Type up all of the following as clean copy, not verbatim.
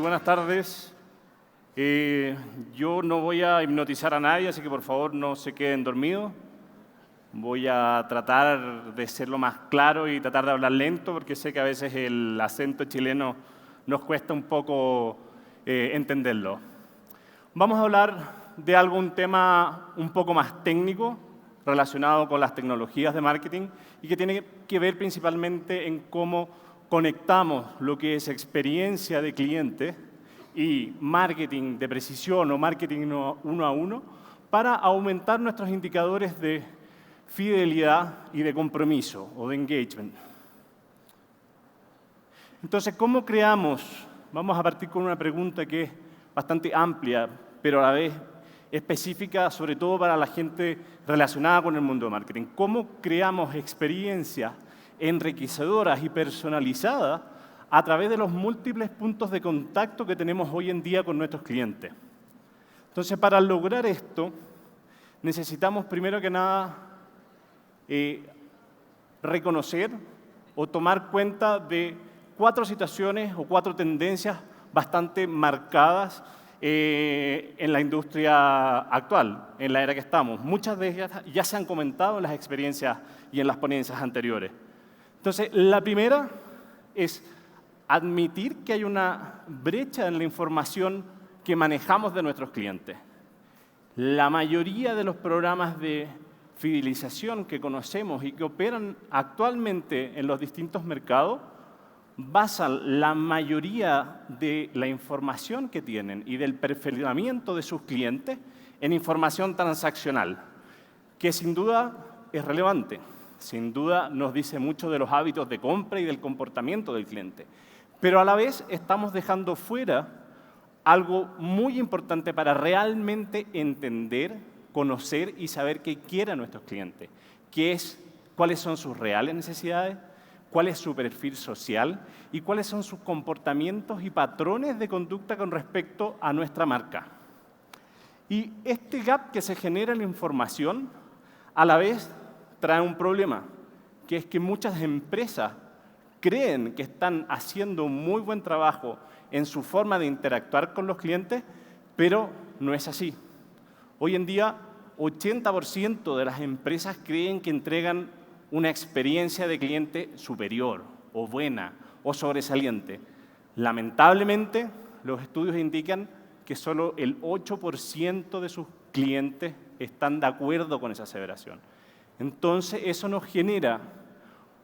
buenas tardes. Yo no voy a hipnotizar a nadie, así que por favor no se queden dormidos. Voy a tratar de ser lo más claro y tratar de hablar lento, porque sé que a veces el acento chileno nos cuesta un poco entenderlo. Vamos a hablar de algún tema un poco más técnico, relacionado con las tecnologías de marketing y que tiene que ver principalmente en cómo conectamos lo que es experiencia de cliente y marketing de precisión o marketing uno a uno para aumentar nuestros indicadores de fidelidad y de compromiso o de engagement. Entonces, ¿cómo creamos? Vamos a partir con una pregunta que es bastante amplia, pero a la vez específica, sobre todo para la gente relacionada con el mundo de marketing. ¿Cómo creamos experiencias enriquecedoras y personalizadas a través de los múltiples puntos de contacto que tenemos hoy en día con nuestros clientes? Entonces, para lograr esto, necesitamos primero que nada reconocer o tomar cuenta de 4 situaciones o 4 tendencias bastante marcadas en la industria actual, en la era que estamos. Muchas de ellas ya se han comentado en las experiencias y en las ponencias anteriores. Entonces, la primera es admitir que hay una brecha en la información que manejamos de nuestros clientes. La mayoría de los programas de fidelización que conocemos y que operan actualmente en los distintos mercados basan la mayoría de la información que tienen y del perfilamiento de sus clientes en información transaccional, que sin duda es relevante, sin duda nos dice mucho de los hábitos de compra y del comportamiento del cliente. Pero a la vez estamos dejando fuera algo muy importante para realmente entender, conocer y saber qué quieren nuestros clientes, que es cuáles son sus reales necesidades, cuál es su perfil social y cuáles son sus comportamientos y patrones de conducta con respecto a nuestra marca. Y este gap que se genera en la información, a la vez trae un problema, que es que muchas empresas creen que están haciendo un muy buen trabajo en su forma de interactuar con los clientes, pero no es así. Hoy en día, 80% de las empresas creen que entregan una experiencia de cliente superior, o buena, o sobresaliente. Lamentablemente, los estudios indican que solo el 8% de sus clientes están de acuerdo con esa aseveración. Entonces, eso nos genera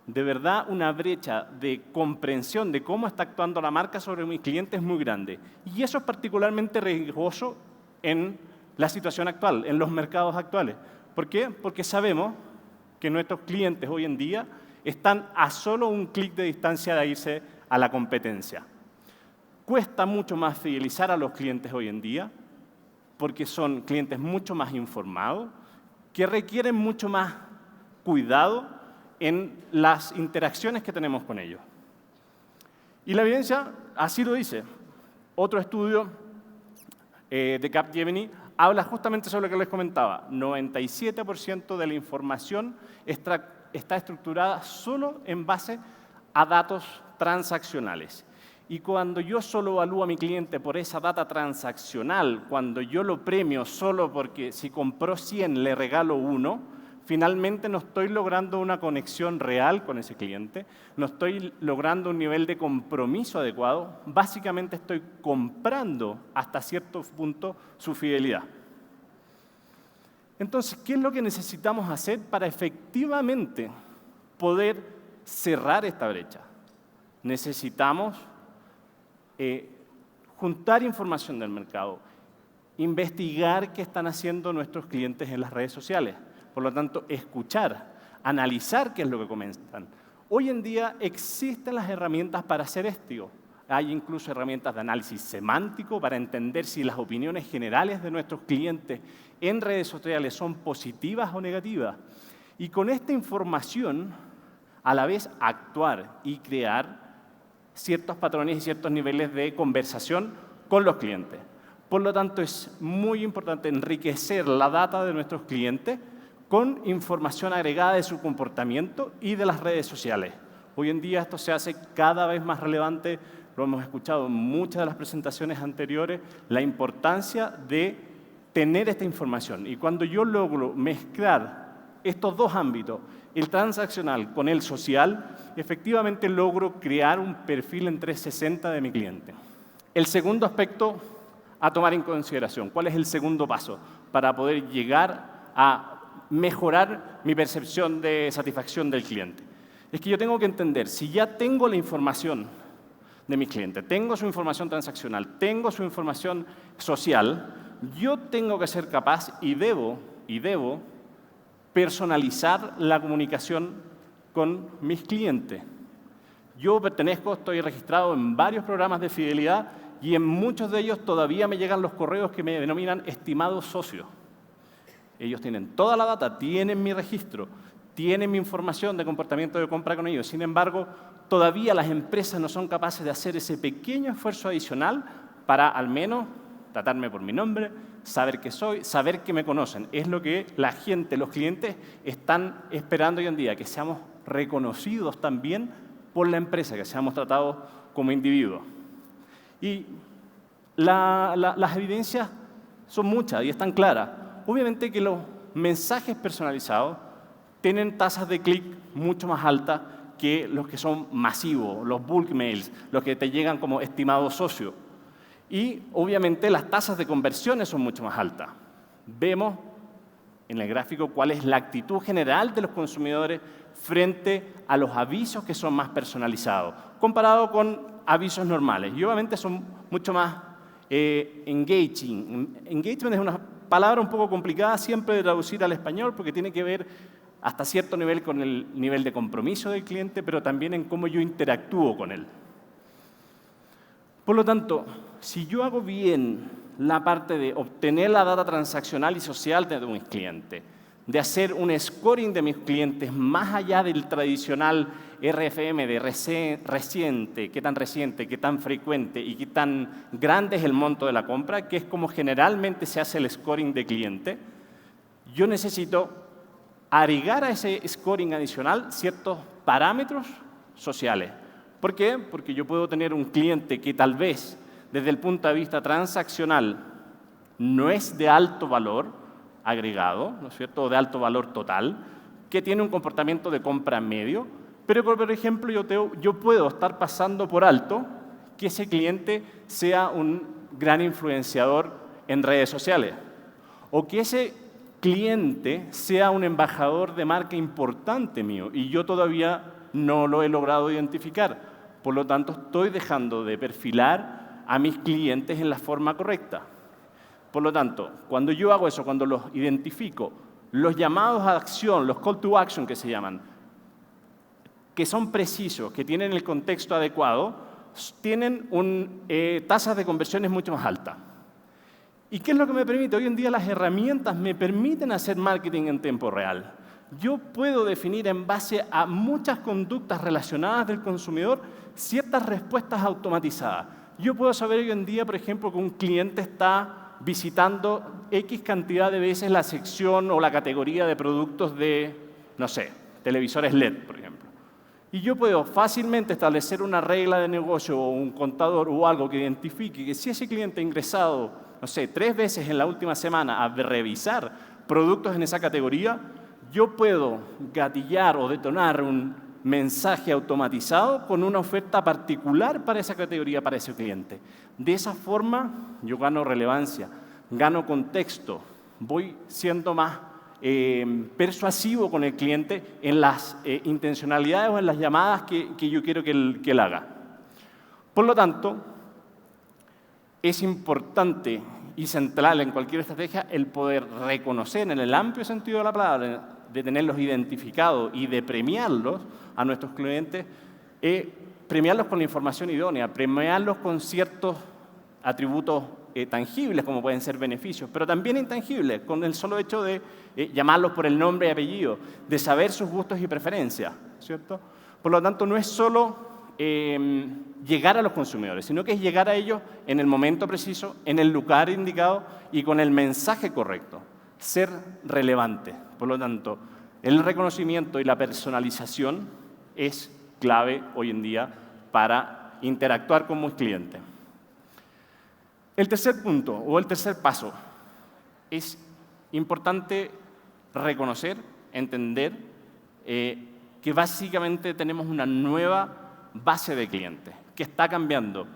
de verdad una brecha de comprensión de cómo está actuando la marca sobre mis clientes muy grande. Y eso es particularmente riesgoso en la situación actual, en los mercados actuales. ¿Por qué? Porque sabemos que nuestros clientes hoy en día están a solo un clic de distancia de irse a la competencia. Cuesta mucho más fidelizar a los clientes hoy en día porque son clientes mucho más informados, que requieren mucho más cuidado en las interacciones que tenemos con ellos. Y la evidencia así lo dice. Otro estudio de Capgemini habla justamente sobre lo que les comentaba. 97% de la información está estructurada solo en base a datos transaccionales. Y cuando yo solo evalúo a mi cliente por esa data transaccional, cuando yo lo premio solo porque si compró 100 le regalo 1, finalmente no estoy logrando una conexión real con ese cliente, no estoy logrando un nivel de compromiso adecuado, básicamente estoy comprando hasta cierto punto su fidelidad. Entonces, ¿qué es lo que necesitamos hacer para efectivamente poder cerrar esta brecha? Necesitamos juntar información del mercado, investigar qué están haciendo nuestros clientes en las redes sociales. Por lo tanto, escuchar, analizar qué es lo que comentan. Hoy en día existen las herramientas para hacer esto. Hay incluso herramientas de análisis semántico para entender si las opiniones generales de nuestros clientes en redes sociales son positivas o negativas. Y con esta información, a la vez actuar y crear ciertos patrones y ciertos niveles de conversación con los clientes. Por lo tanto, es muy importante enriquecer la data de nuestros clientes con información agregada de su comportamiento y de las redes sociales. Hoy en día esto se hace cada vez más relevante, lo hemos escuchado en muchas de las presentaciones anteriores, la importancia de tener esta información. Y cuando yo logro mezclar estos dos ámbitos, el transaccional con el social, efectivamente logro crear un perfil en 360 de mi cliente. El segundo aspecto a tomar en consideración, ¿cuál es el segundo paso para poder llegar a mejorar mi percepción de satisfacción del cliente? Es que yo tengo que entender, si ya tengo la información de mi cliente, tengo su información transaccional, tengo su información social, yo tengo que ser capaz y debo personalizar la comunicación con mis clientes. Yo estoy registrado en varios programas de fidelidad y en muchos de ellos todavía me llegan los correos que me denominan estimados socios. Ellos tienen toda la data, tienen mi registro, tienen mi información de comportamiento de compra con ellos. Sin embargo, todavía las empresas no son capaces de hacer ese pequeño esfuerzo adicional para al menos tratarme por mi nombre, saber que soy, saber que me conocen. Es lo que la gente, los clientes, están esperando hoy en día, que seamos reconocidos también por la empresa, que seamos tratados como individuos. Y las evidencias son muchas y están claras. Obviamente que los mensajes personalizados tienen tasas de clic mucho más altas que los que son masivos, los bulk mails, los que te llegan como estimado socio. Y obviamente las tasas de conversiones son mucho más altas. Vemos en el gráfico cuál es la actitud general de los consumidores frente a los avisos que son más personalizados, comparado con avisos normales. Y obviamente son mucho más engaging. Engagement es una palabra un poco complicada siempre de traducir al español porque tiene que ver hasta cierto nivel con el nivel de compromiso del cliente, pero también en cómo yo interactúo con él. Por lo tanto, si yo hago bien la parte de obtener la data transaccional y social de mis clientes, de hacer un scoring de mis clientes más allá del tradicional RFM de reciente, qué tan frecuente y qué tan grande es el monto de la compra, que es como generalmente se hace el scoring de cliente, yo necesito agregar a ese scoring adicional ciertos parámetros sociales. ¿Por qué? Porque yo puedo tener un cliente que tal vez desde el punto de vista transaccional no es de alto valor agregado, ¿no es cierto?, o de alto valor total, que tiene un comportamiento de compra medio, pero por ejemplo yo puedo estar pasando por alto que ese cliente sea un gran influenciador en redes sociales o que ese cliente sea un embajador de marca importante mío y yo todavía no lo he logrado identificar. Por lo tanto, estoy dejando de perfilar a mis clientes en la forma correcta. Por lo tanto, cuando yo hago eso, cuando los identifico, los llamados a acción, los call to action que se llaman, que son precisos, que tienen el contexto adecuado, tienen tasas de conversiones mucho más altas. ¿Y qué es lo que me permite? Hoy en día las herramientas me permiten hacer marketing en tiempo real. Yo puedo definir en base a muchas conductas relacionadas del consumidor ciertas respuestas automatizadas. Yo puedo saber hoy en día, por ejemplo, que un cliente está visitando X cantidad de veces la sección o la categoría de productos de, no sé, televisores LED, por ejemplo. Y yo puedo fácilmente establecer una regla de negocio o un contador o algo que identifique que si ese cliente ha ingresado, no sé, 3 veces en la última semana a revisar productos en esa categoría, yo puedo gatillar o detonar un mensaje automatizado con una oferta particular para esa categoría, para ese cliente. De esa forma, yo gano relevancia, gano contexto, voy siendo más persuasivo con el cliente en las intencionalidades o en las llamadas que yo quiero que él haga. Por lo tanto, es importante y central en cualquier estrategia el poder reconocer en el amplio sentido de la palabra, de tenerlos identificados y de premiarlos a nuestros clientes, premiarlos con la información idónea, premiarlos con ciertos atributos tangibles, como pueden ser beneficios, pero también intangibles, con el solo hecho de llamarlos por el nombre y apellido, de saber sus gustos y preferencias, ¿cierto? Por lo tanto, no es solo llegar a los consumidores, sino que es llegar a ellos en el momento preciso, en el lugar indicado y con el mensaje correcto, ser relevante. Por lo tanto, el reconocimiento y la personalización es clave hoy en día para interactuar con mis clientes. El tercer punto o el tercer paso es importante reconocer, entender que básicamente tenemos una nueva base de clientes que está cambiando.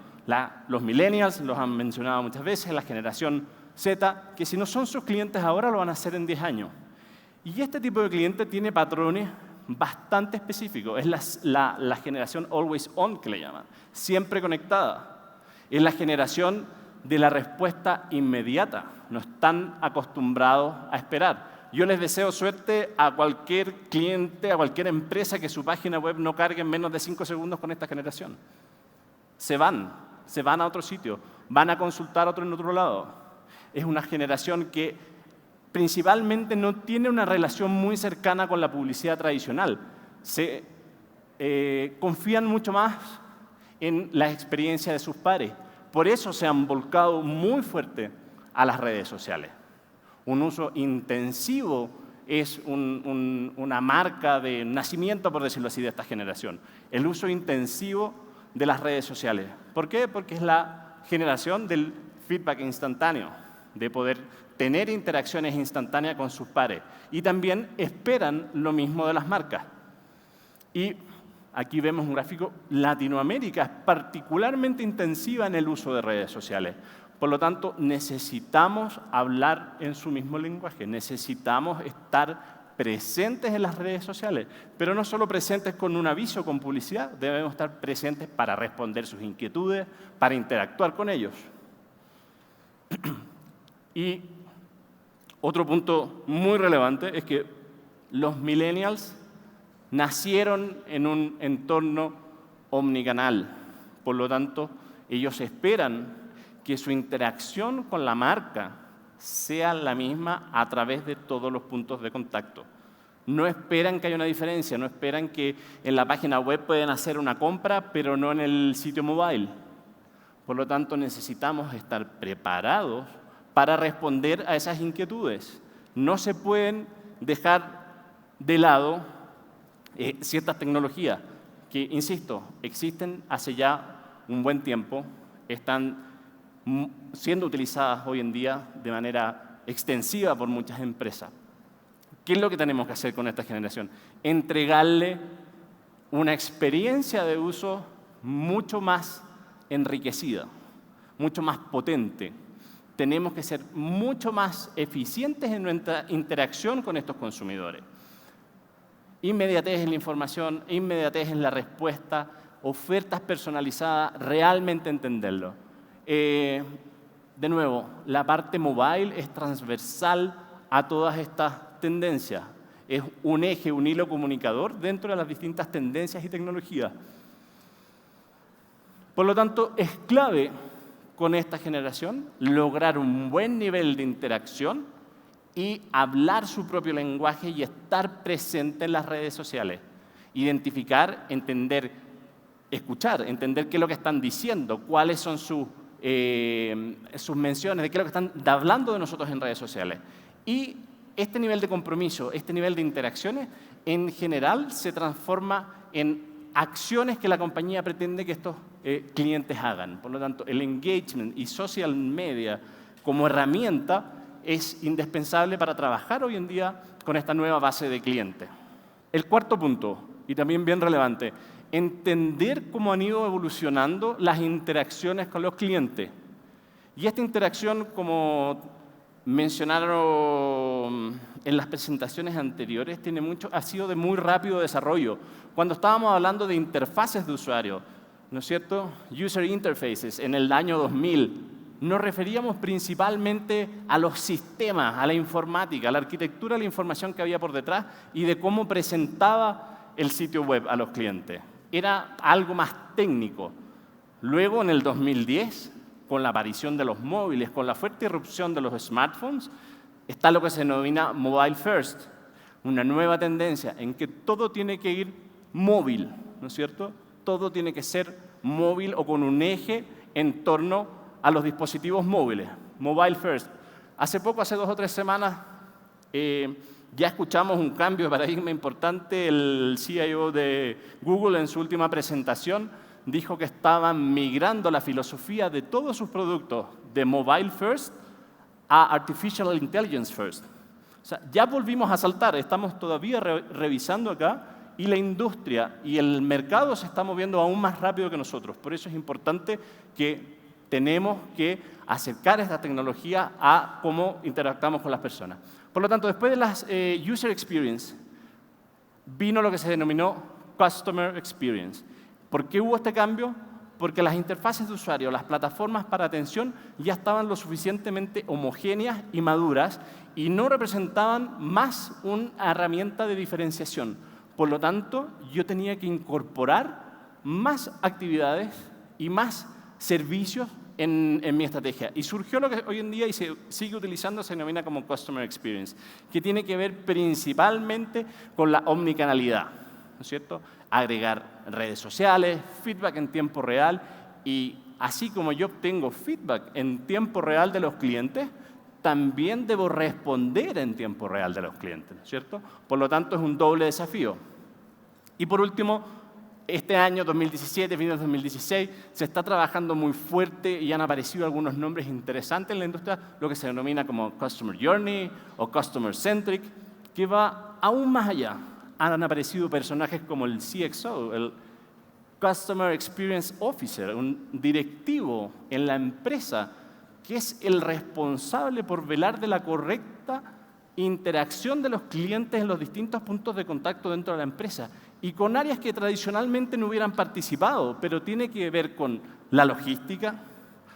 Los millennials, los han mencionado muchas veces, la generación Z, que si no son sus clientes ahora, lo van a hacer en 10 años. Y este tipo de cliente tiene patrones bastante específicos. Es la generación always on, que le llaman, siempre conectada. Es la generación de la respuesta inmediata. No están acostumbrados a esperar. Yo les deseo suerte a cualquier cliente, a cualquier empresa que su página web no cargue en menos de 5 segundos con esta generación. Se van a otro sitio, van a consultar en otro lado. Es una generación que principalmente no tiene una relación muy cercana con la publicidad tradicional. Confían mucho más en la experiencia de sus pares. Por eso se han volcado muy fuerte a las redes sociales. Un uso intensivo es una marca de nacimiento, por decirlo así, de esta generación. El uso intensivo de las redes sociales. ¿Por qué? Porque es la generación del feedback instantáneo, de poder tener interacciones instantáneas con sus pares. Y también esperan lo mismo de las marcas. Y aquí vemos un gráfico. Latinoamérica es particularmente intensiva en el uso de redes sociales. Por lo tanto, necesitamos hablar en su mismo lenguaje. Necesitamos estar presentes en las redes sociales, pero no solo presentes con un aviso, con publicidad, debemos estar presentes para responder sus inquietudes, para interactuar con ellos. Y otro punto muy relevante es que los millennials nacieron en un entorno omnicanal. Por lo tanto, ellos esperan que su interacción con la marca sea la misma a través de todos los puntos de contacto. No esperan que haya una diferencia, no esperan que en la página web puedan hacer una compra, pero no en el sitio mobile. Por lo tanto, necesitamos estar preparados para responder a esas inquietudes. No se pueden dejar de lado ciertas tecnologías que, insisto, existen hace ya un buen tiempo, están siendo utilizadas hoy en día de manera extensiva por muchas empresas. ¿Qué es lo que tenemos que hacer con esta generación? Entregarle una experiencia de uso mucho más enriquecida, mucho más potente. Tenemos que ser mucho más eficientes en nuestra interacción con estos consumidores. Inmediatez en la información, inmediatez en la respuesta, ofertas personalizadas, realmente entenderlo. De nuevo, la parte mobile es transversal a todas estas tendencias. Es un eje, un hilo comunicador dentro de las distintas tendencias y tecnologías. Por lo tanto, es clave con esta generación lograr un buen nivel de interacción y hablar su propio lenguaje y estar presente en las redes sociales. Identificar, entender, escuchar, entender qué es lo que están diciendo, cuáles son sus menciones, de qué es lo que están hablando de nosotros en redes sociales. Y este nivel de compromiso, este nivel de interacciones, en general se transforma en acciones que la compañía pretende que estos clientes hagan. Por lo tanto, el engagement y social media como herramienta es indispensable para trabajar hoy en día con esta nueva base de clientes. El cuarto punto, y también bien relevante, entender cómo han ido evolucionando las interacciones con los clientes. Y esta interacción, como mencionaron en las presentaciones anteriores, ha sido de muy rápido desarrollo. Cuando estábamos hablando de interfaces de usuario, ¿no es cierto? User interfaces, en el año 2000, nos referíamos principalmente a los sistemas, a la informática, a la arquitectura, a la información que había por detrás y de cómo presentaba el sitio web a los clientes. Era algo más técnico. Luego, en el 2010, con la aparición de los móviles, con la fuerte irrupción de los smartphones, está lo que se denomina mobile first, una nueva tendencia en que todo tiene que ir móvil, ¿no es cierto? Todo tiene que ser móvil o con un eje en torno a los dispositivos móviles, mobile first. Hace poco, hace 2 o 3 semanas, ya escuchamos un cambio de paradigma importante. El CIO de Google, en su última presentación, dijo que estaban migrando la filosofía de todos sus productos de mobile first a artificial intelligence first. O sea, ya volvimos a saltar, estamos todavía revisando acá y la industria y el mercado se está moviendo aún más rápido que nosotros. Por eso es importante que tenemos que acercar esta tecnología a cómo interactuamos con las personas. Por lo tanto, después de las user experience, vino lo que se denominó customer experience. ¿Por qué hubo este cambio? Porque las interfaces de usuario, las plataformas para atención, ya estaban lo suficientemente homogéneas y maduras y no representaban más una herramienta de diferenciación. Por lo tanto, yo tenía que incorporar más actividades y más servicios en mi estrategia. Y surgió lo que hoy en día y se sigue utilizando, se denomina como Customer Experience, que tiene que ver principalmente con la omnicanalidad, ¿no es cierto? Agregar redes sociales, feedback en tiempo real y así como yo obtengo feedback en tiempo real de los clientes, también debo responder en tiempo real de los clientes, ¿no es cierto? Por lo tanto, es un doble desafío. Y por último, este año 2017, fines de 2016, se está trabajando muy fuerte y han aparecido algunos nombres interesantes en la industria, lo que se denomina como Customer Journey o Customer Centric, que va aún más allá. Han aparecido personajes como el CXO, el Customer Experience Officer, un directivo en la empresa que es el responsable por velar de la correcta interacción de los clientes en los distintos puntos de contacto dentro de la empresa y con áreas que tradicionalmente no hubieran participado, pero tiene que ver con la logística,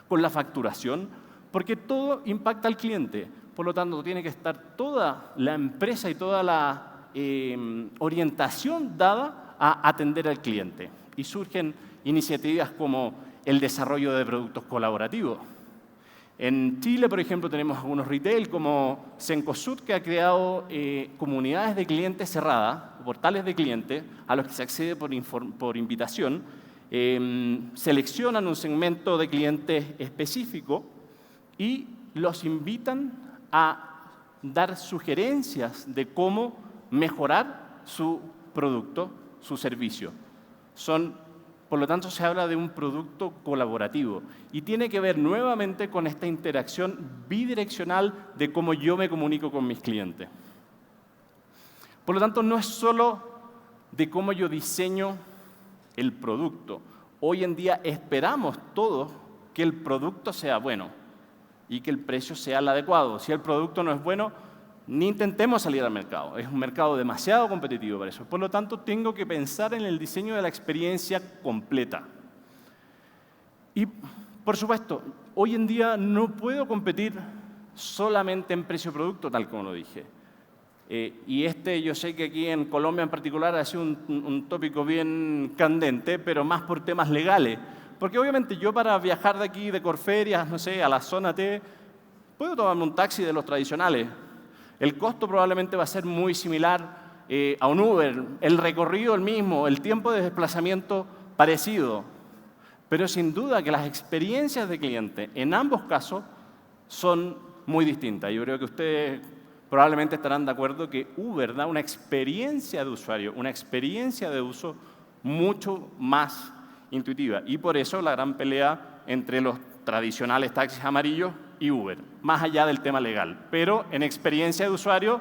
con la facturación, porque todo impacta al cliente. Por lo tanto, tiene que estar toda la empresa y toda la orientación dada a atender al cliente. Y surgen iniciativas como el desarrollo de productos colaborativos. En Chile, por ejemplo, tenemos algunos retail como Cencosud, que ha creado comunidades de clientes cerradas, portales de clientes, a los que se accede por invitación. Seleccionan un segmento de clientes específico y los invitan a dar sugerencias de cómo mejorar su producto, su servicio. Por lo tanto, se habla de un producto colaborativo y tiene que ver nuevamente con esta interacción bidireccional de cómo yo me comunico con mis clientes. Por lo tanto, no es solo de cómo yo diseño el producto. Hoy en día esperamos todos que el producto sea bueno y que el precio sea el adecuado. Si el producto no es bueno, ni intentemos salir al mercado. Es un mercado demasiado competitivo para eso. Por lo tanto, tengo que pensar en el diseño de la experiencia completa. Y, por supuesto, hoy en día no puedo competir solamente en precio-producto, tal como lo dije. Y yo sé que aquí en Colombia en particular ha sido un tópico bien candente, pero más por temas legales. Porque obviamente yo para viajar de aquí, de Corferias, no sé, a la zona T, puedo tomarme un taxi de los tradicionales. El costo probablemente va a ser muy similar a un Uber, el recorrido el mismo, el tiempo de desplazamiento parecido. Pero sin duda que las experiencias de cliente en ambos casos son muy distintas. Yo creo que ustedes probablemente estarán de acuerdo que Uber da una experiencia de usuario, una experiencia de uso mucho más intuitiva. Y por eso la gran pelea entre los tradicionales taxis amarillos y Uber, más allá del tema legal. Pero en experiencia de usuario,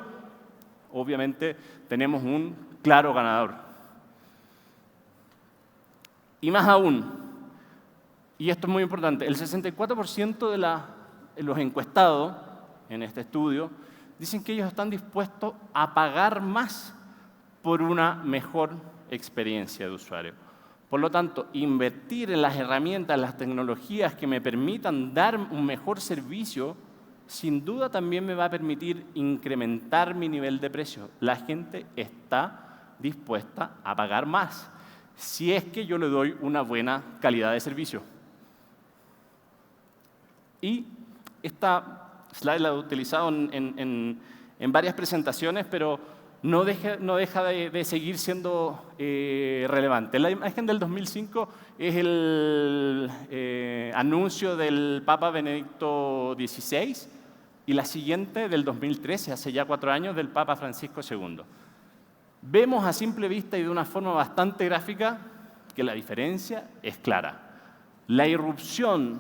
obviamente, tenemos un claro ganador. Y más aún, y esto es muy importante, el 64% de los encuestados en este estudio dicen que ellos están dispuestos a pagar más por una mejor experiencia de usuario. Por lo tanto, invertir en las herramientas, en las tecnologías que me permitan dar un mejor servicio, sin duda también me va a permitir incrementar mi nivel de precio. La gente está dispuesta a pagar más si es que yo le doy una buena calidad de servicio. Y esta slide la he utilizado en varias presentaciones, pero no deja de seguir siendo relevante. La imagen del 2005 es el anuncio del Papa Benedicto XVI y la siguiente del 2013, hace ya 4 años, del Papa Francisco II. Vemos a simple vista y de una forma bastante gráfica que la diferencia es clara. La irrupción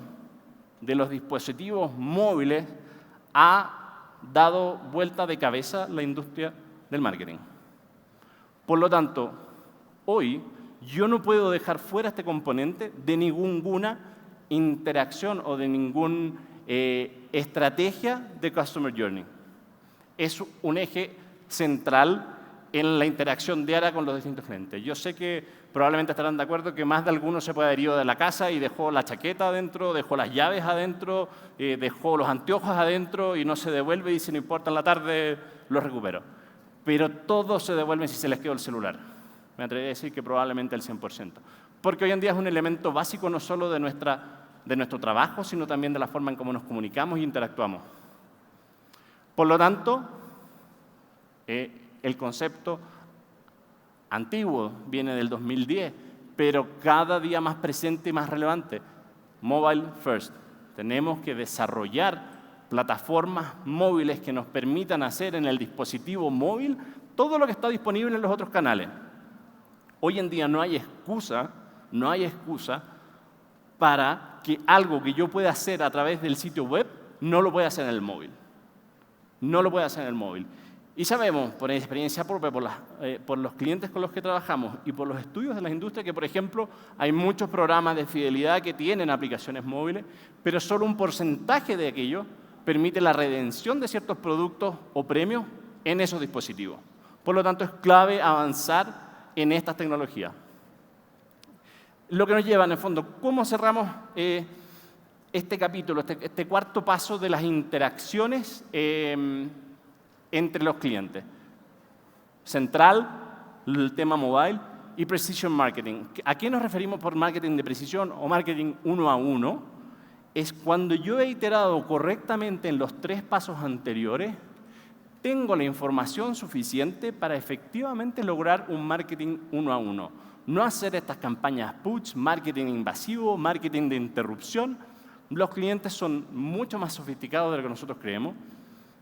de los dispositivos móviles ha dado vuelta de cabeza la industria del marketing. Por lo tanto, hoy yo no puedo dejar fuera este componente de ninguna interacción o de ninguna estrategia de Customer Journey. Es un eje central en la interacción diaria con los distintos clientes. Yo sé que probablemente estarán de acuerdo que más de alguno se puede haber ido de la casa y dejó la chaqueta adentro, dejó las llaves adentro, dejó los anteojos adentro y no se devuelve y si no importa en la tarde los recupero. Pero todos se devuelven si se les quedó el celular. Me atrevería a decir que probablemente el 100%. Porque hoy en día es un elemento básico no solo de nuestro trabajo, sino también de la forma en cómo nos comunicamos e interactuamos. Por lo tanto, el concepto antiguo viene del 2010, pero cada día más presente y más relevante. Mobile first. Tenemos que desarrollar plataformas móviles que nos permitan hacer en el dispositivo móvil todo lo que está disponible en los otros canales. Hoy en día no hay excusa para que algo que yo pueda hacer a través del sitio web no lo pueda hacer en el móvil. No lo puede hacer en el móvil. Y sabemos, por experiencia propia, por los clientes con los que trabajamos y por los estudios de la industria, que, por ejemplo, hay muchos programas de fidelidad que tienen aplicaciones móviles, pero solo un porcentaje de aquello permite la redención de ciertos productos o premios en esos dispositivos. Por lo tanto, es clave avanzar en estas tecnologías. Lo que nos lleva, en el fondo, ¿cómo cerramos este capítulo, este cuarto paso de las interacciones entre los clientes? Central, el tema mobile y precision marketing. ¿A qué nos referimos por marketing de precisión o marketing 1 a 1? Es cuando yo he iterado correctamente en los 3 pasos anteriores, tengo la información suficiente para efectivamente lograr un marketing 1 a 1. No hacer estas campañas push, marketing invasivo, marketing de interrupción. Los clientes son mucho más sofisticados de lo que nosotros creemos,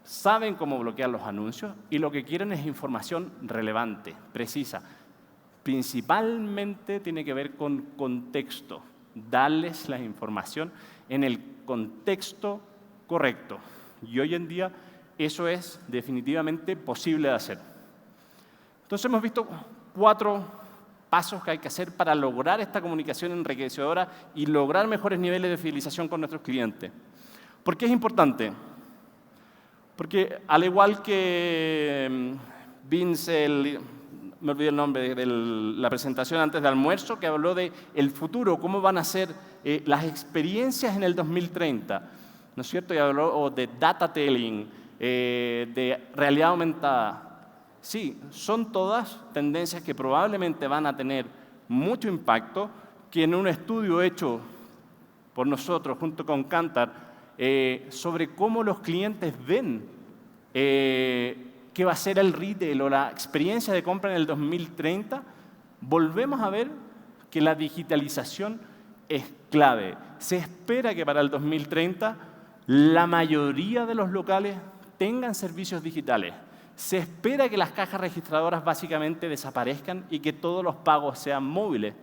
saben cómo bloquear los anuncios y lo que quieren es información relevante, precisa. Principalmente tiene que ver con contexto, darles la información en el contexto correcto. Y hoy en día eso es definitivamente posible de hacer. Entonces hemos visto 4 pasos que hay que hacer para lograr esta comunicación enriquecedora y lograr mejores niveles de fidelización con nuestros clientes. ¿Por qué es importante? Porque al igual que Vince, me olvidé el nombre de la presentación antes de almuerzo, que habló de el futuro, cómo van a ser las experiencias en el 2030, ¿no es cierto? Y habló de data telling, de realidad aumentada. Sí, son todas tendencias que probablemente van a tener mucho impacto, que en un estudio hecho por nosotros junto con Kantar sobre cómo los clientes ven qué va a ser el retail o la experiencia de compra en el 2030, volvemos a ver que la digitalización es clave. Se espera que para el 2030 la mayoría de los locales tengan servicios digitales. Se espera que las cajas registradoras básicamente desaparezcan y que todos los pagos sean móviles.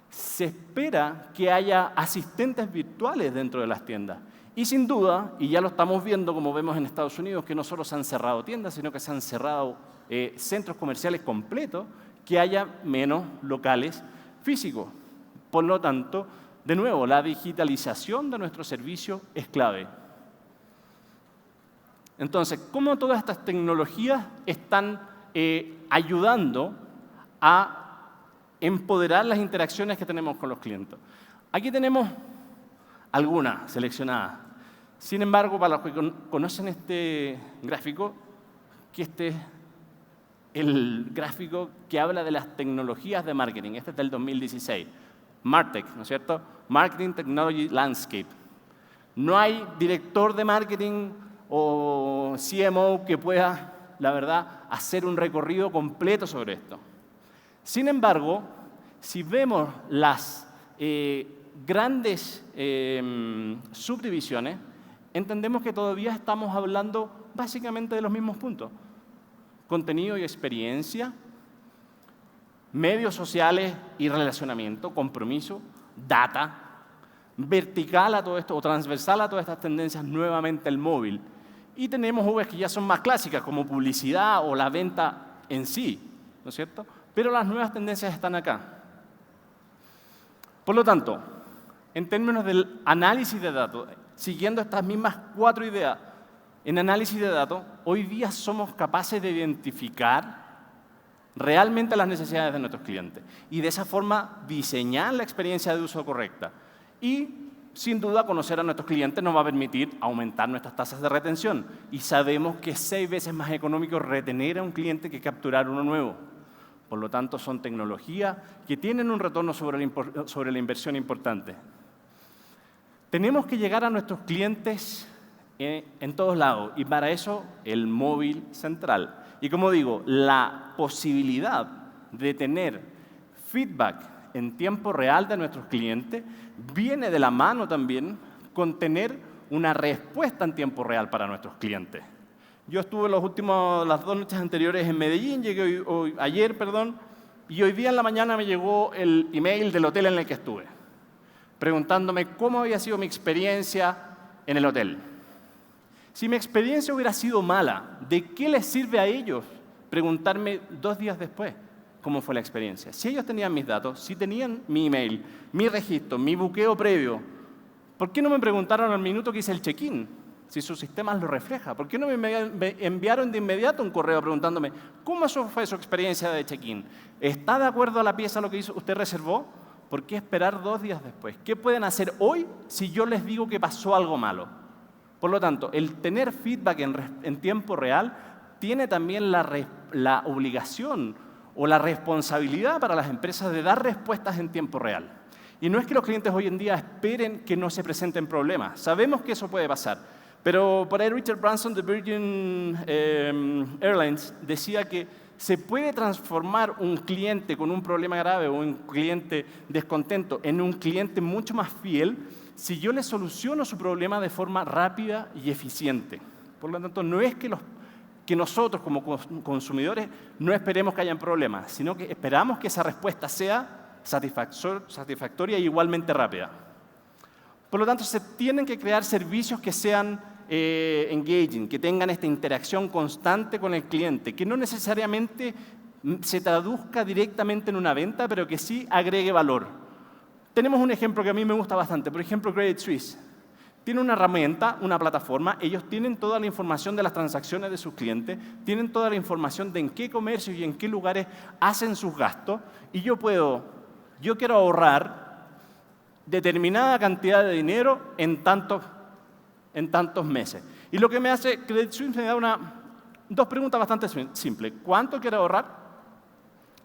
Se espera que haya asistentes virtuales dentro de las tiendas. Y sin duda, y ya lo estamos viendo como vemos en Estados Unidos, que no solo se han cerrado tiendas, sino que se han cerrado centros comerciales completos, que haya menos locales físicos. Por lo tanto, de nuevo, la digitalización de nuestro servicio es clave. Entonces, ¿cómo todas estas tecnologías están ayudando a empoderar las interacciones que tenemos con los clientes? Aquí tenemos algunas seleccionadas. Sin embargo, para los que conocen este gráfico, que este es el gráfico que habla de las tecnologías de marketing. Este es del 2016. MarTech, ¿no es cierto? Marketing Technology Landscape. No hay director de marketing o CMO que pueda, la verdad, hacer un recorrido completo sobre esto. Sin embargo, si vemos las grandes subdivisiones, entendemos que todavía estamos hablando básicamente de los mismos puntos. Contenido y experiencia, medios sociales y relacionamiento, compromiso, data, vertical a todo esto o transversal a todas estas tendencias, nuevamente el móvil. Y tenemos Vs que ya son más clásicas, como publicidad o la venta en sí, ¿no es cierto? Pero las nuevas tendencias están acá. Por lo tanto, en términos del análisis de datos, siguiendo estas mismas 4 ideas, en análisis de datos, hoy día somos capaces de identificar realmente las necesidades de nuestros clientes y de esa forma diseñar la experiencia de uso correcta. Y, sin duda, conocer a nuestros clientes nos va a permitir aumentar nuestras tasas de retención. Y sabemos que es 6 veces más económico retener a un cliente que capturar uno nuevo. Por lo tanto, son tecnologías que tienen un retorno sobre la inversión importante. Tenemos que llegar a nuestros clientes en todos lados y para eso el móvil central. Y como digo, la posibilidad de tener feedback en tiempo real de nuestros clientes viene de la mano también con tener una respuesta en tiempo real para nuestros clientes. Yo estuve las 2 noches anteriores en Medellín, llegué ayer, y hoy día en la mañana me llegó el email del hotel en el que estuve, preguntándome cómo había sido mi experiencia en el hotel. Si mi experiencia hubiera sido mala, ¿de qué les sirve a ellos preguntarme 2 días después cómo fue la experiencia? Si ellos tenían mis datos, si tenían mi email, mi registro, mi buqueo previo, ¿por qué no me preguntaron al minuto que hice el check-in? Si su sistema lo refleja. ¿Por qué no me enviaron de inmediato un correo preguntándome cómo fue su experiencia de check-in? ¿Está de acuerdo a la pieza lo que usted reservó? ¿Por qué esperar 2 días después? ¿Qué pueden hacer hoy si yo les digo que pasó algo malo? Por lo tanto, el tener feedback en tiempo real tiene también la obligación o la responsabilidad para las empresas de dar respuestas en tiempo real. Y no es que los clientes hoy en día esperen que no se presenten problemas. Sabemos que eso puede pasar. Pero por ahí Richard Branson de Virgin Airlines decía que se puede transformar un cliente con un problema grave o un cliente descontento en un cliente mucho más fiel si yo le soluciono su problema de forma rápida y eficiente. Por lo tanto, no es que nosotros como consumidores no esperemos que hayan problemas, sino que esperamos que esa respuesta sea satisfactoria y igualmente rápida. Por lo tanto, se tienen que crear servicios que sean engaging, que tengan esta interacción constante con el cliente, que no necesariamente se traduzca directamente en una venta, pero que sí agregue valor. Tenemos un ejemplo que a mí me gusta bastante, por ejemplo, Credit Suisse. Tiene una herramienta, una plataforma, ellos tienen toda la información de las transacciones de sus clientes, tienen toda la información de en qué comercios y en qué lugares hacen sus gastos, y yo quiero ahorrar determinada cantidad de dinero en tantos meses. Y lo que me hace Credit Suisse me da 2 preguntas bastante simples. ¿Cuánto quiero ahorrar?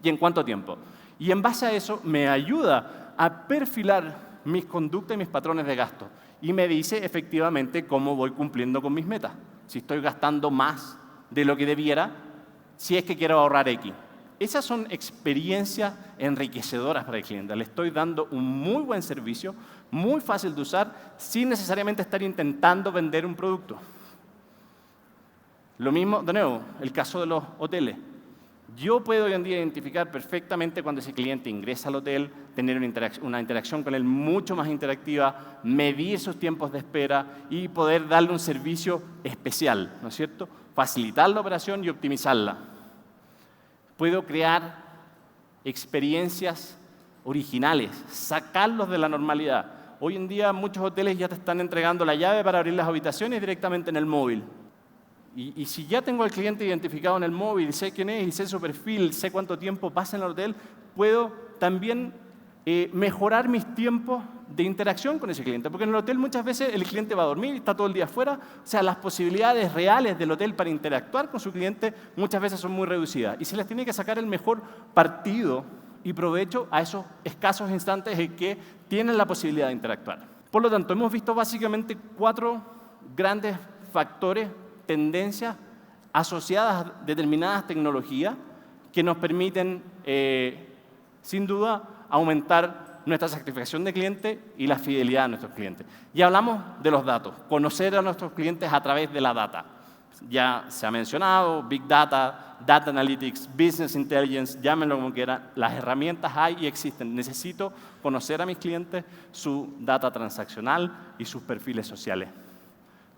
¿Y en cuánto tiempo? Y en base a eso me ayuda a perfilar mis conductas y mis patrones de gasto. Y me dice efectivamente cómo voy cumpliendo con mis metas. Si estoy gastando más de lo que debiera, si es que quiero ahorrar X. Esas son experiencias enriquecedoras para el cliente. Le estoy dando un muy buen servicio, muy fácil de usar, sin necesariamente estar intentando vender un producto. Lo mismo, de nuevo, el caso de los hoteles. Yo puedo hoy en día identificar perfectamente cuando ese cliente ingresa al hotel, tener una interacción con él mucho más interactiva, medir sus tiempos de espera y poder darle un servicio especial, ¿no es cierto? Facilitar la operación y optimizarla. Puedo crear experiencias originales, sacarlos de la normalidad. Hoy en día muchos hoteles ya te están entregando la llave para abrir las habitaciones directamente en el móvil. Y si ya tengo al cliente identificado en el móvil, sé quién es y sé su perfil, sé cuánto tiempo pasa en el hotel, puedo también mejorar mis tiempos de interacción con ese cliente. Porque en el hotel muchas veces el cliente va a dormir y está todo el día afuera. O sea, las posibilidades reales del hotel para interactuar con su cliente muchas veces son muy reducidas. Y se les tiene que sacar el mejor partido y provecho a esos escasos instantes en que tienen la posibilidad de interactuar. Por lo tanto, hemos visto básicamente 4 grandes factores, tendencias asociadas a determinadas tecnologías que nos permiten, sin duda, aumentar nuestra satisfacción de cliente y la fidelidad de nuestros clientes. Y hablamos de los datos, conocer a nuestros clientes a través de la data. Ya se ha mencionado, Big Data, Data Analytics, Business Intelligence, llámenlo como quieran, las herramientas hay y existen. Necesito conocer a mis clientes, su data transaccional y sus perfiles sociales.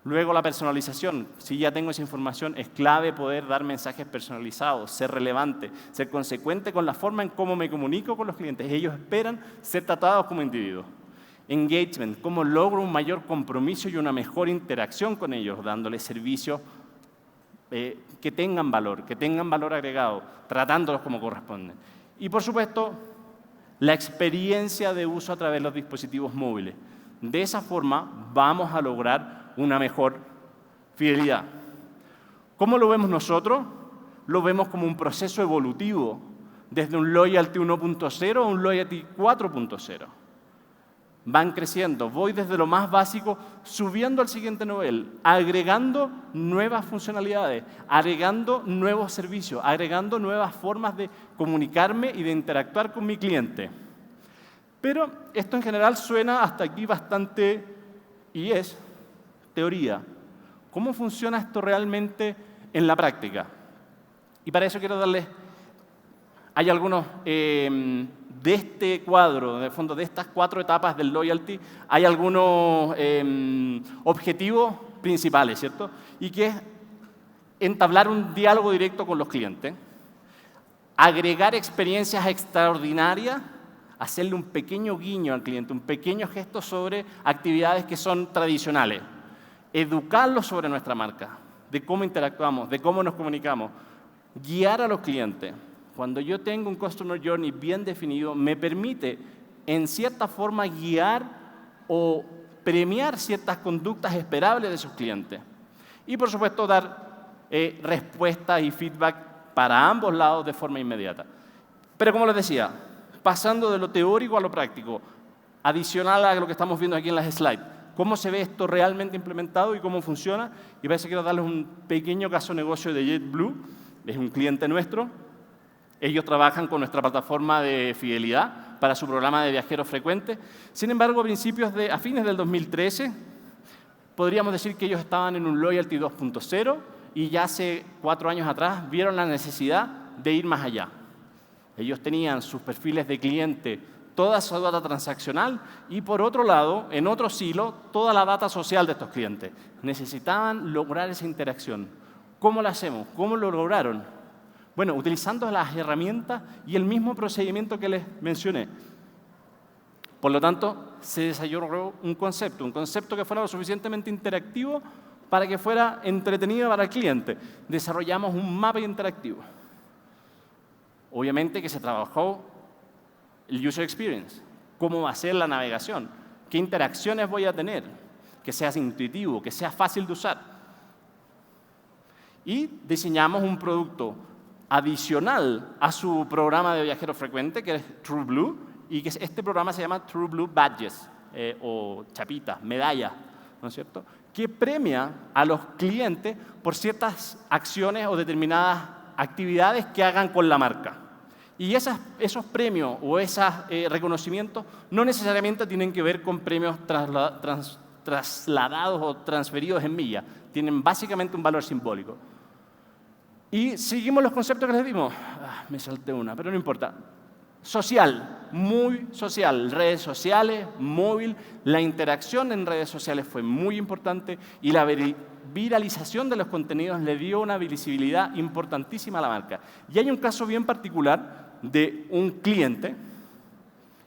Luego la personalización. Si ya tengo esa información, es clave poder dar mensajes personalizados, ser relevante, ser consecuente con la forma en cómo me comunico con los clientes. Ellos esperan ser tratados como individuos. Engagement, cómo logro un mayor compromiso y una mejor interacción con ellos, dándoles servicios que tengan valor agregado, tratándolos como corresponde. Y por supuesto, la experiencia de uso a través de los dispositivos móviles. De esa forma vamos a lograr una mejor fidelidad. ¿Cómo lo vemos nosotros? Lo vemos como un proceso evolutivo, desde un Loyalty 1.0 a un Loyalty 4.0. Van creciendo, voy desde lo más básico, subiendo al siguiente nivel, agregando nuevas funcionalidades, agregando nuevos servicios, agregando nuevas formas de comunicarme y de interactuar con mi cliente. Pero esto en general suena hasta aquí bastante, y es teoría. ¿Cómo funciona esto realmente en la práctica? Y para eso quiero darles, hay algunos, de este cuadro, de fondo de estas 4 etapas del loyalty, hay algunos objetivos principales, ¿cierto? Y que es entablar un diálogo directo con los clientes, agregar experiencias extraordinarias, hacerle un pequeño guiño al cliente, un pequeño gesto sobre actividades que son tradicionales, educarlos sobre nuestra marca, de cómo interactuamos, de cómo nos comunicamos, guiar a los clientes. Cuando yo tengo un Customer Journey bien definido, me permite, en cierta forma, guiar o premiar ciertas conductas esperables de sus clientes. Y, por supuesto, dar respuestas y feedback para ambos lados de forma inmediata. Pero, como les decía, pasando de lo teórico a lo práctico, adicional a lo que estamos viendo aquí en las slides, cómo se ve esto realmente implementado y cómo funciona. Y parece que quiero darles un pequeño caso de negocio de JetBlue, es un cliente nuestro. Ellos trabajan con nuestra plataforma de fidelidad para su programa de viajeros frecuentes. Sin embargo, a fines del 2013, podríamos decir que ellos estaban en un Loyalty 2.0 y ya hace 4 años atrás vieron la necesidad de ir más allá. Ellos tenían sus perfiles de cliente, toda su data transaccional y, por otro lado, en otro silo, toda la data social de estos clientes. Necesitaban lograr esa interacción. ¿Cómo lo hacemos? ¿Cómo lo lograron? Bueno, utilizando las herramientas y el mismo procedimiento que les mencioné. Por lo tanto, se desarrolló un concepto que fuera lo suficientemente interactivo para que fuera entretenido para el cliente. Desarrollamos un mapa interactivo. Obviamente que se trabajó el user experience, cómo va a ser la navegación, qué interacciones voy a tener, que sea intuitivo, que sea fácil de usar. Y diseñamos un producto adicional a su programa de viajero frecuente, que es TrueBlue, y que este programa se llama TrueBlue Badges, o chapitas, medallas, ¿no es cierto?, que premia a los clientes por ciertas acciones o determinadas actividades que hagan con la marca. Y esos premios o esos reconocimientos no necesariamente tienen que ver con premios trasladados o transferidos en millas, tienen básicamente un valor simbólico. Y seguimos los conceptos que les dimos. Me salté una, pero no importa. Social, muy social. Redes sociales, móvil. La interacción en redes sociales fue muy importante y la viralización de los contenidos le dio una visibilidad importantísima a la marca. Y hay un caso bien particular de un cliente,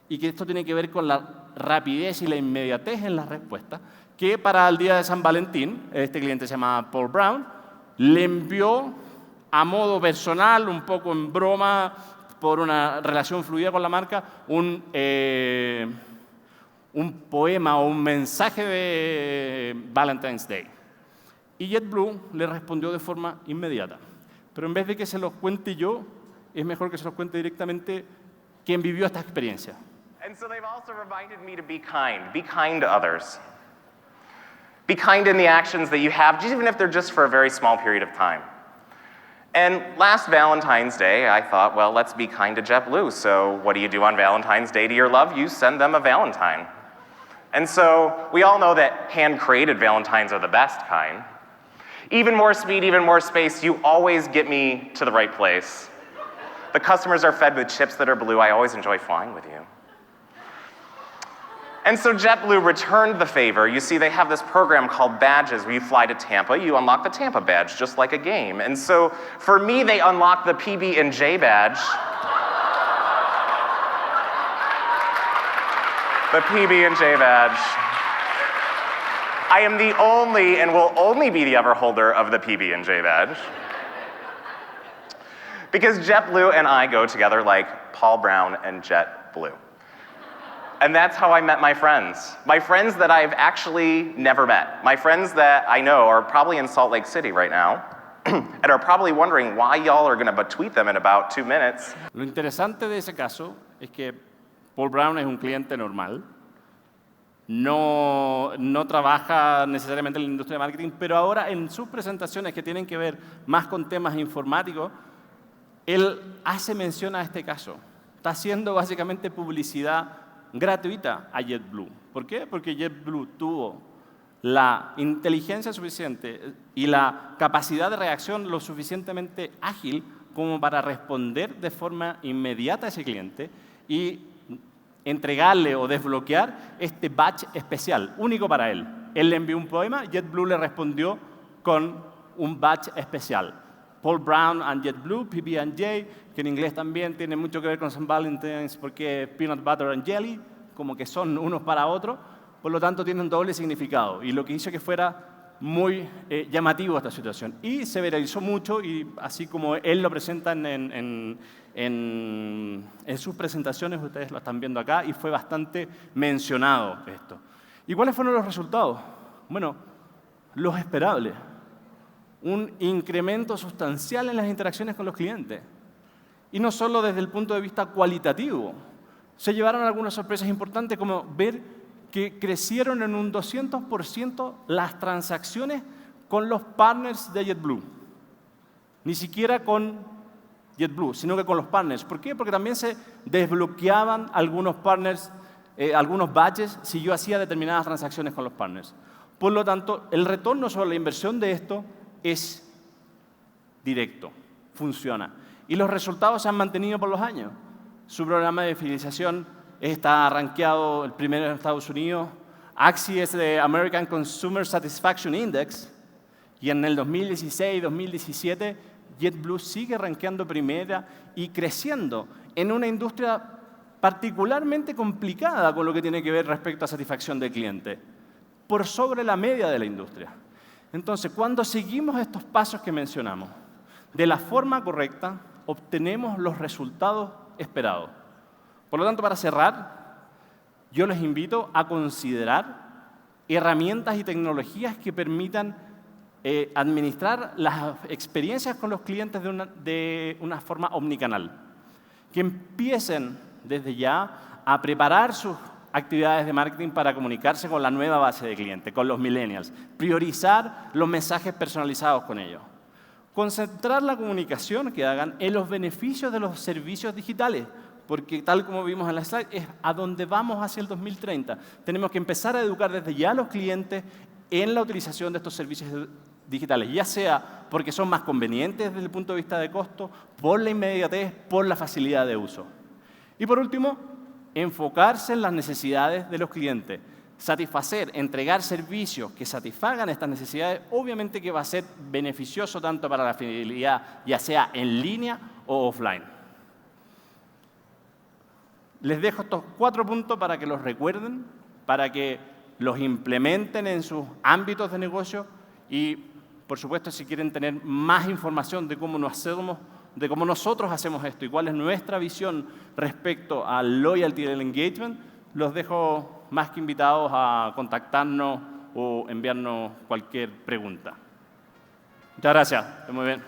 y que esto tiene que ver con la rapidez y la inmediatez en las respuestas, que para el día de San Valentín, este cliente se llama Paul Brown, le envió a modo personal, un poco en broma, por una relación fluida con la marca, un poema o un mensaje de Valentine's Day. Y JetBlue le respondió de forma inmediata. Pero en vez de que se los cuente yo, es mejor que se los cuente directamente quien vivió esta experiencia. And so they've also reminded me to be kind to others. Be kind in the actions that you have, even if they're just for a very small period of time. And last Valentine's Day, I thought, well, let's be kind to JetBlue. So what do you do on Valentine's Day to your love? You send them a Valentine. And so we all know that hand-created Valentines are the best kind. Even more speed, even more space, you always get me to the right place. The customers are fed with chips that are blue. I always enjoy flying with you. And so JetBlue returned the favor. You see, they have this program called Badges where you fly to Tampa, you unlock the Tampa badge, just like a game. And so for me, they unlocked the PB&J badge. The PB&J badge. I am the only and will only be the ever holder of the PB&J badge. Because JetBlue and I go together like Paul Brown and JetBlue. And that's how I met my friends. My friends that I've actually never met. My friends that I know are probably in Salt Lake City right now and are probably wondering why y'all are going to tweet them in about 2 minutes. Lo interesante de ese caso es que Paul Brown es un cliente normal. No trabaja necesariamente en la industria de marketing, pero ahora en sus presentaciones que tienen que ver más con temas informáticos, él hace mención a este caso. Está haciendo básicamente publicidad gratuita a JetBlue. ¿Por qué? Porque JetBlue tuvo la inteligencia suficiente y la capacidad de reacción lo suficientemente ágil como para responder de forma inmediata a ese cliente y entregarle o desbloquear este batch especial, único para él. Él le envió un poema, JetBlue le respondió con un batch especial. Paul Brown and JetBlue, PB&J, que en inglés también tiene mucho que ver con St. Valentine's porque peanut butter and jelly, como que son unos para otros, por lo tanto tienen doble significado. Y lo que hizo que fuera muy llamativo esta situación. Y se viralizó mucho y así como él lo presenta en sus presentaciones, ustedes lo están viendo acá, y fue bastante mencionado esto. ¿Y cuáles fueron los resultados? Bueno, los esperables. Un incremento sustancial en las interacciones con los clientes. Y no solo desde el punto de vista cualitativo. Se llevaron algunas sorpresas importantes, como ver que crecieron en un 200% las transacciones con los partners de JetBlue. Ni siquiera con JetBlue, sino que con los partners. ¿Por qué? Porque también se desbloqueaban algunos partners, algunos badges, si yo hacía determinadas transacciones con los partners. Por lo tanto, el retorno sobre la inversión de esto es directo, funciona. Y los resultados se han mantenido por los años. Su programa de fidelización está rankeado el primero en Estados Unidos. AXI es de American Consumer Satisfaction Index. Y en el 2016 2017, JetBlue sigue rankeando primera y creciendo en una industria particularmente complicada con lo que tiene que ver respecto a satisfacción del cliente, por sobre la media de la industria. Entonces, cuando seguimos estos pasos que mencionamos, de la forma correcta, obtenemos los resultados esperados. Por lo tanto, para cerrar, yo les invito a considerar herramientas y tecnologías que permitan administrar las experiencias con los clientes de una forma omnicanal. Que empiecen desde ya a preparar sus actividades de marketing para comunicarse con la nueva base de clientes, con los millennials. Priorizar los mensajes personalizados con ellos. Concentrar la comunicación que hagan en los beneficios de los servicios digitales, porque tal como vimos en la slide, es a donde vamos hacia el 2030. Tenemos que empezar a educar desde ya a los clientes en la utilización de estos servicios digitales, ya sea porque son más convenientes desde el punto de vista de costo, por la inmediatez, por la facilidad de uso. Y por último, enfocarse en las necesidades de los clientes. Satisfacer, entregar servicios que satisfagan estas necesidades, obviamente que va a ser beneficioso tanto para la fidelidad, ya sea en línea o offline. Les dejo estos 4 puntos para que los recuerden, para que los implementen en sus ámbitos de negocio y, por supuesto, si quieren tener más información de cómo nosotros hacemos esto y cuál es nuestra visión respecto al loyalty y el engagement, los dejo más que invitados a contactarnos o enviarnos cualquier pregunta. Muchas gracias. Muy bien.